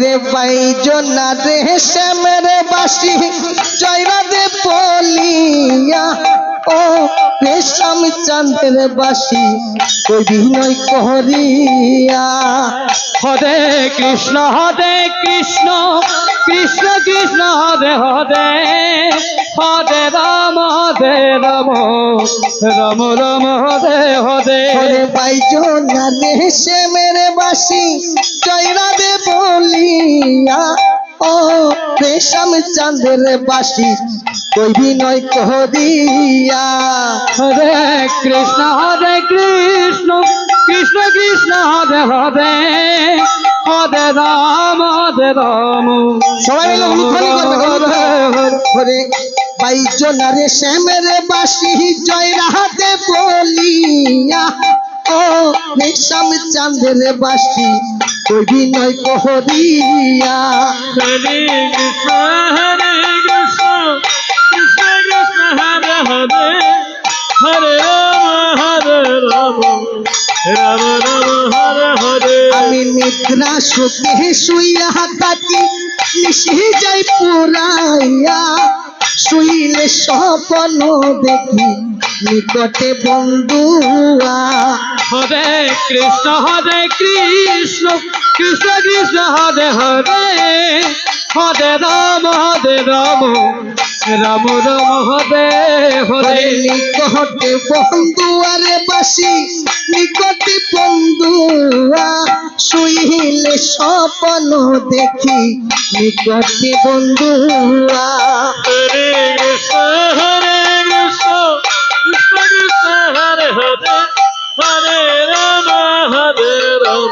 রে বাইজনা রে শ্যামের বাসি জয়রা দে বলিয়া ও রেশম চাঁদের বাসি কই বিনয় করিয়া। হরে কৃষ্ণ কৃষ্ণ কৃষ্ণ হরে হরে হরে রাম রাম রাম হরে হরে। হরে বাইজনা রে শ্যামের বাসি জয়রা দে বলিয়া ও রেশম চাঁদের বাসি কই বিনয় করিয়া। হরে কৃষ্ণ কৃষ্ণ কৃষ্ণ হরে হরে হরে রাম রাম। সবাই মিলে উলুধ্বনি করবে। হরে বাইজনা রে শ্যামের বাসি জয় রাধে বলিয়া ও রেশম চাঁদের বাসি কই বিনয় করিয়া। হরে কৃষ্ণ কৃষ্ণ কৃষ্ণ হরে হরে হরে রাম রাম হরে হরে। আমি নিদ্রা সুখে শুইয়া কাটি নিশি যাই পুরাইয়া শুইলে স্বপ্ন দেখি নিকটে বন্ধুয়া। হরে কৃষ্ণ কৃষ্ণ কৃষ্ণ হরে হরে হরে রাম রাম রাম হরে হরে। নিকটে বন্ধুয়ারে বাসি নিকটে বন্ধুয়া শুইলে স্বপ্ন দেখি নিকটে বন্ধুয়া। হরে কৃষ্ণ কৃষ্ণ কৃষ্ণ হরে হরে হরে রাম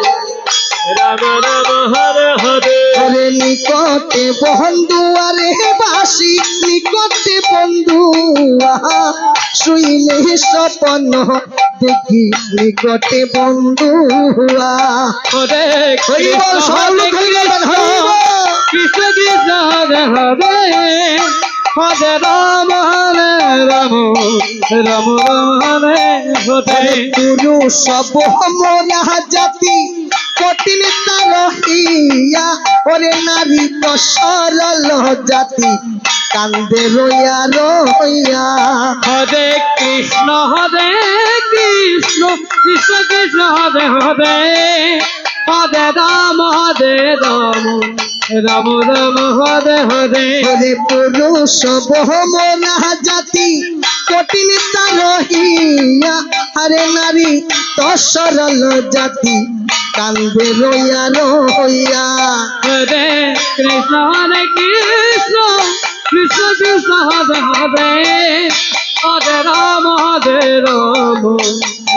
রাম রাম হরে হরে। হরে নিকটে বন্ধুয়ারে বাসি নিকটে বন্ধুয়া শুইলে স্বপ্ন দেখি নিকটে বন্ধুয়া। হরে কৃষ্ণ কৃষ্ণ হরে হরে হরে রাম রাম রাম হরে হরে। পুরুষ মোরা জাতি কঠিন তারহিয়া ওরে নারী তো সরল জাতি কান্দে রইয়া রইয়া। হরে কৃষ্ণ কৃষ্ণ কৃষ্ণ হরে হরে হরে রাম রাম রাম হরে হরে। হরে পুরুষ মোরা জাতি কঠিন তারহিয়া হরে নারী তো সরল জাতি কান্দে রইয়া রইয়া। হরে কৃষ্ণ কৃষ্ণ কৃষ্ণ হরে হরে হরে রাম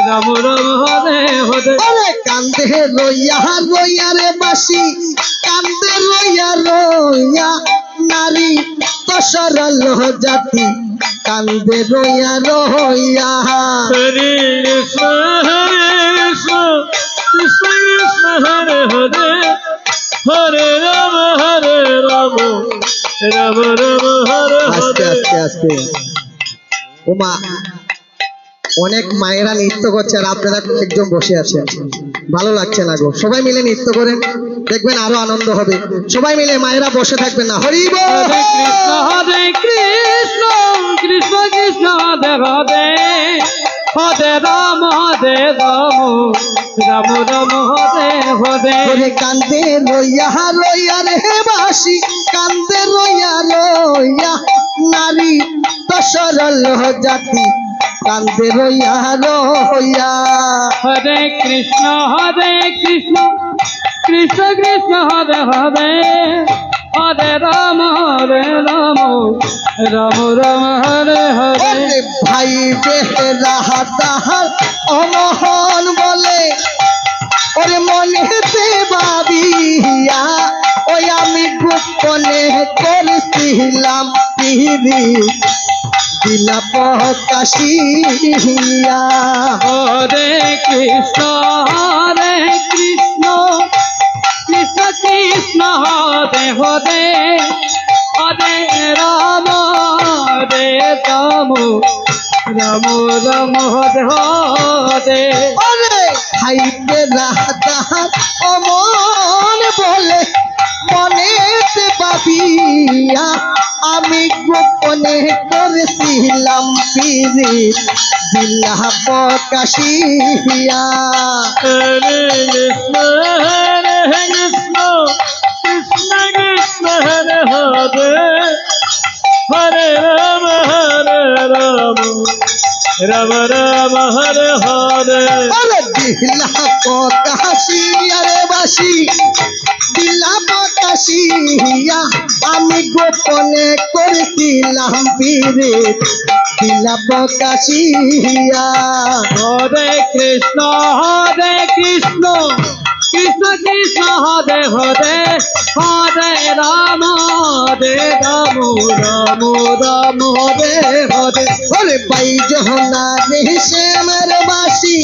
রাম রাম হরে হরে। ওরে কান্দে রইয়া রইয়া রে বাসি কান্দে রইয়া রইয়া নারী তো সরল জাতি কান্দে রইয়া রইয়া। হরে কৃষ্ণ কৃষ্ণ কৃষ্ণ হরে হরে হরে রাম রাম রাম হরে আস্তে হরে। আস্তে আস্তে ওমা অনেক মায়েরা নৃত্য করছে আর আপনারা একজন বসে আছেন, ভালো লাগছে না গো। সবাই মিলে নৃত্য করেন, দেখবেন আরো আনন্দ হবে। সবাই মিলে মায়েরা বসে থাকবেন না। হরি বল। হরে কৃষ্ণ কৃষ্ণ কৃষ্ণ হরে হরে হরে রাম রাম রাম হরে হরে। হরে কান্দে রইয়া রইয়া রে বাসি কান্দে রইয়া রইয়া নারী তো সরল জাতি কান্দে রইয়া রইয়া। হরে কৃষ্ণ কৃষ্ণ কৃষ্ণ কৃষ্ণ হরে হরে হরে রাম রাম রাম হরে হরে। ওরে ভাই বেহেরা তাহার অনহন বলে ওরে মনেতে ভাবিয়া ওই আমি গোপনে করেছিলাম পিরি বিলাপ কাশিয়া। হরে কৃষ্ণ কৃষ্ণ কৃষ্ণ কৃষ্ণ হরে হরে হরে রাম রাম রাম রাম হরে হরে। ওরে ভাই বেহেরা তাহার অমন বলে পীড়িত দিল্লাহ প্রকাশিয়া হরে কৃষ্ণ কৃষ্ণ কৃষ্ণ হরে হরে হরে রাম রাম রাম হরে হরে আরে দিল্লাহ প্রকাশিয়া রে বাসি দিল্লাহ প্রকাশিয়া আমি গোপনে করেছিলাম পীড়িত দিল্লাহ প্রকাশিয়া হরে কৃষ্ণ কৃষ্ণ কৃষ্ণ হরে হরে হরে রাম রাম রাম হরে হরে ওরে বাই জহনা রে শ্যামের বাসি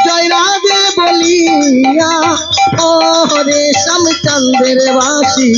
জয় রাধে বলিয়া ও রে শ্যামচন্দ্রের বাসি